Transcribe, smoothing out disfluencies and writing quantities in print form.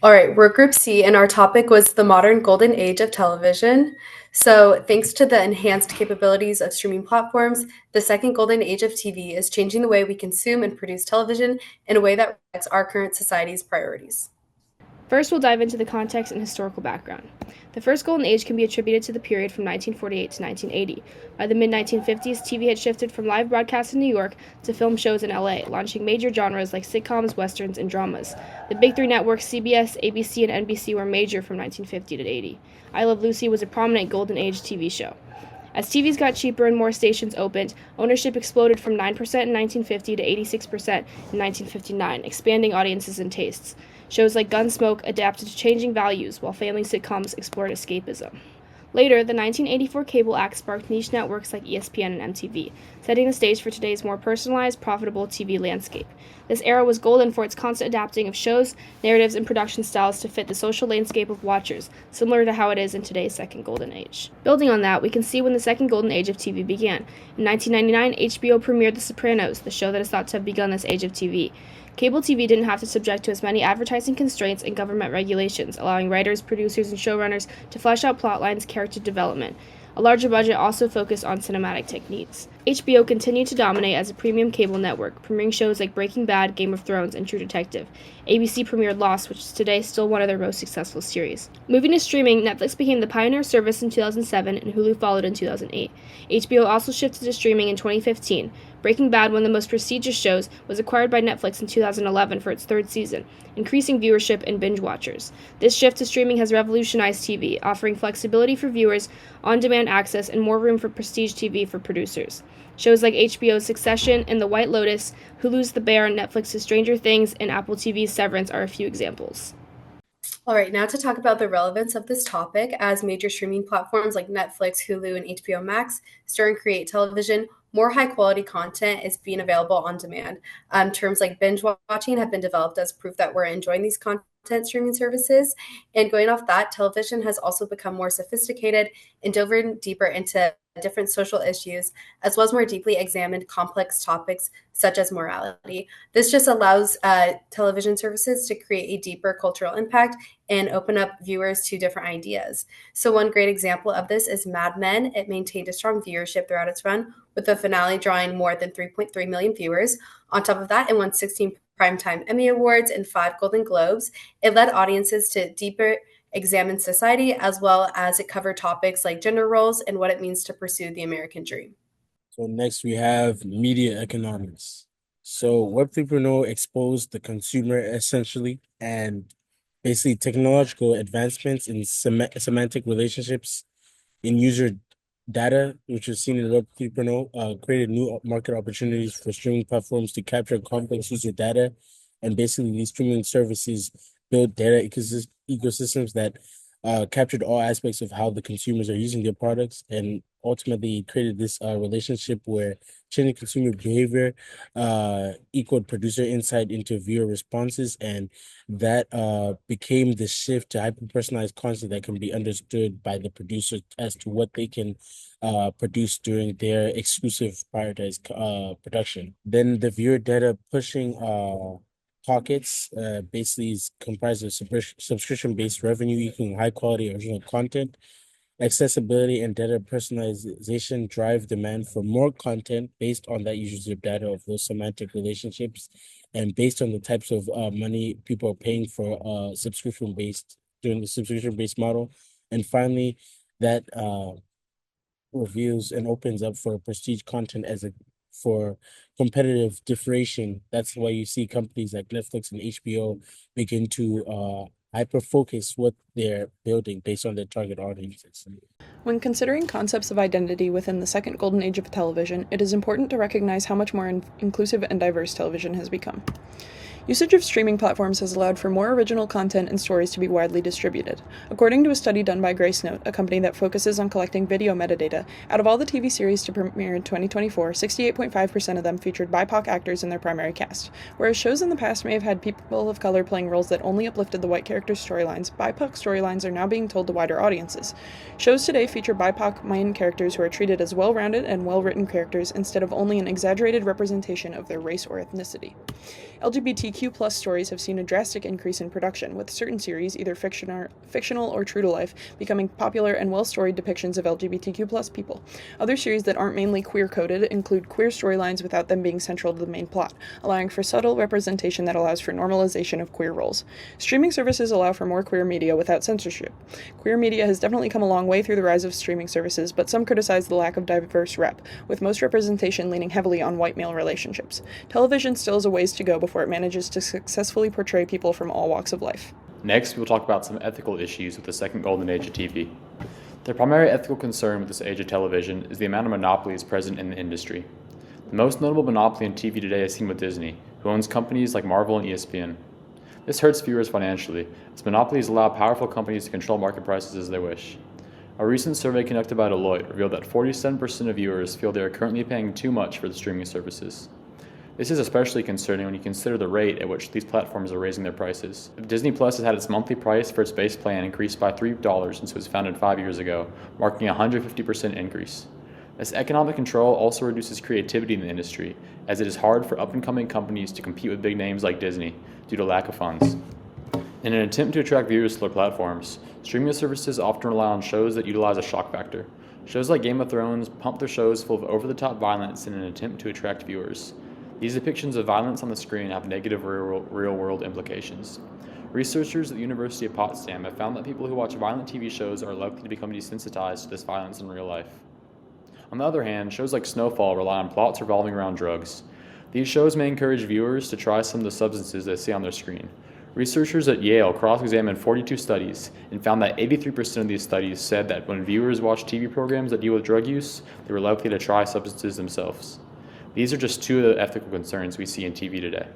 All right, we're Group C, and our topic was the modern golden age of television. So, thanks to the enhanced capabilities of streaming platforms, the second golden age of TV is changing the way we consume and produce television in a way that reflects our current society's priorities. First, we'll dive into the context and historical background. The first golden age can be attributed to the period from 1948 to 1980. By the mid 1950s, TV had shifted from live broadcasts in New York to film shows in LA, launching major genres like sitcoms, westerns, and dramas. The big three networks CBS, ABC, and NBC were major from 1950 to 80. I Love Lucy was a prominent golden age TV show. As TVs got cheaper and more stations opened, ownership exploded from 9% in 1950 to 86% in 1959, expanding audiences and tastes. Shows like Gunsmoke adapted to changing values, while family sitcoms explored escapism. Later, the 1984 Cable Act sparked niche networks like ESPN and MTV, setting the stage for today's more personalized, profitable TV landscape. This era was golden for its constant adapting of shows, narratives, and production styles to fit the social landscape of watchers, similar to how it is in today's second golden age. Building on that, we can see when the second golden age of TV began. In 1999, HBO premiered The Sopranos, the show that is thought to have begun this age of TV. Cable TV didn't have to subject to as many advertising constraints and government regulations, allowing writers, producers, and showrunners to flesh out plot lines, character development. A larger budget also focused on cinematic techniques. HBO continued to dominate as a premium cable network, premiering shows like Breaking Bad, Game of Thrones, and True Detective. ABC premiered Lost, which is today still one of their most successful series. Moving to streaming, Netflix became the pioneer service in 2007, and Hulu followed in 2008. HBO also shifted to streaming in 2015. Breaking Bad, one of the most prestigious shows, was acquired by Netflix in 2011 for its third season, increasing viewership and binge watchers. This shift to streaming has revolutionized TV, offering flexibility for viewers, on-demand access, and more room for prestige TV for producers. Shows like HBO's Succession and The White Lotus, Hulu's The Bear, Netflix's Stranger Things, and Apple TV's Severance are a few examples. All right, now to talk about the relevance of this topic, as major streaming platforms like Netflix, Hulu, and HBO Max stir and create television, more high quality content is being available on demand. Terms like binge watching have been developed as proof that we're enjoying these content streaming services. And going off that, television has also become more sophisticated and delving deeper into different social issues, as well as more deeply examined complex topics such as morality. This just allows television services to create a deeper cultural impact and open up viewers to different ideas. So, one great example of this is Mad Men. It maintained a strong viewership throughout its run, with the finale drawing more than 3.3 million viewers. On top of that, it won 16 Primetime Emmy Awards and 5 Golden Globes. It led audiences to deeper examine society as well as it covered topics like gender roles and what it means to pursue the American dream. So next we have media economics. So Web 3.0 exposed the consumer essentially, and basically technological advancements in semantic relationships in user data, which was seen in Web 3.0, created new market opportunities for streaming platforms to capture complex user data. And basically, these streaming services build data ecosystems that captured all aspects of how the consumers are using their products, and ultimately created this relationship where changing consumer behavior equaled producer insight into viewer responses, and that became the shift to hyper-personalized content that can be understood by the producer as to what they can produce during their exclusive prioritized production. Then the viewer data pushing pockets basically is comprised of subscription-based revenue equaling high-quality original content. Accessibility and data personalization drive demand for more content based on that user data of those semantic relationships, and based on the types of money people are paying for subscription-based during the subscription-based model. And finally, that reveals and opens up for prestige content as a for competitive differentiation. That's why you see companies like Netflix and HBO begin to hyper focus what they're building based on their target audiences. When considering concepts of identity within the second golden age of television, it is important to recognize how much more inclusive and diverse television has become. Usage of streaming platforms has allowed for more original content and stories to be widely distributed. According to a study done by Gracenote, a company that focuses on collecting video metadata, out of all the TV series to premiere in 2024, 68.5% of them featured BIPOC actors in their primary cast. Whereas shows in the past may have had people of color playing roles that only uplifted the white characters' storylines, BIPOC storylines are now being told to wider audiences. Shows today feature BIPOC main characters who are treated as well-rounded and well-written characters instead of only an exaggerated representation of their race or ethnicity. LGBTQ LGBTQ+ stories have seen a drastic increase in production, with certain series, either fictional or true to life, becoming popular and well-storied depictions of LGBTQ+ people. Other series that aren't mainly queer-coded include queer storylines without them being central to the main plot, allowing for subtle representation that allows for normalization of queer roles. Streaming services allow for more queer media without censorship. Queer media has definitely come a long way through the rise of streaming services, but some criticize the lack of diverse rep, with most representation leaning heavily on white male relationships. Television still has a ways to go before it manages to successfully portray people from all walks of life. Next, we'll talk about some ethical issues with the second golden age of TV. The primary ethical concern with this age of television is the amount of monopolies present in the industry. The most notable monopoly in TV today is seen with Disney, who owns companies like Marvel and ESPN. This hurts viewers financially, as monopolies allow powerful companies to control market prices as they wish. A recent survey conducted by Deloitte revealed that 47% of viewers feel they are currently paying too much for the streaming services. This is especially concerning when you consider the rate at which these platforms are raising their prices. Disney Plus has had its monthly price for its base plan increased by $3 since it was founded 5 years ago, marking a 150% increase. This economic control also reduces creativity in the industry, as it is hard for up-and-coming companies to compete with big names like Disney due to lack of funds. In an attempt to attract viewers to their platforms, streaming services often rely on shows that utilize a shock factor. Shows like Game of Thrones pump their shows full of over-the-top violence in an attempt to attract viewers. These depictions of violence on the screen have negative real-world implications. Researchers at the University of Potsdam have found that people who watch violent TV shows are likely to become desensitized to this violence in real life. On the other hand, shows like Snowfall rely on plots revolving around drugs. These shows may encourage viewers to try some of the substances they see on their screen. Researchers at Yale cross-examined 42 studies and found that 83% of these studies said that when viewers watch TV programs that deal with drug use, they were likely to try substances themselves. These are just two of the ethical concerns we see in TV today.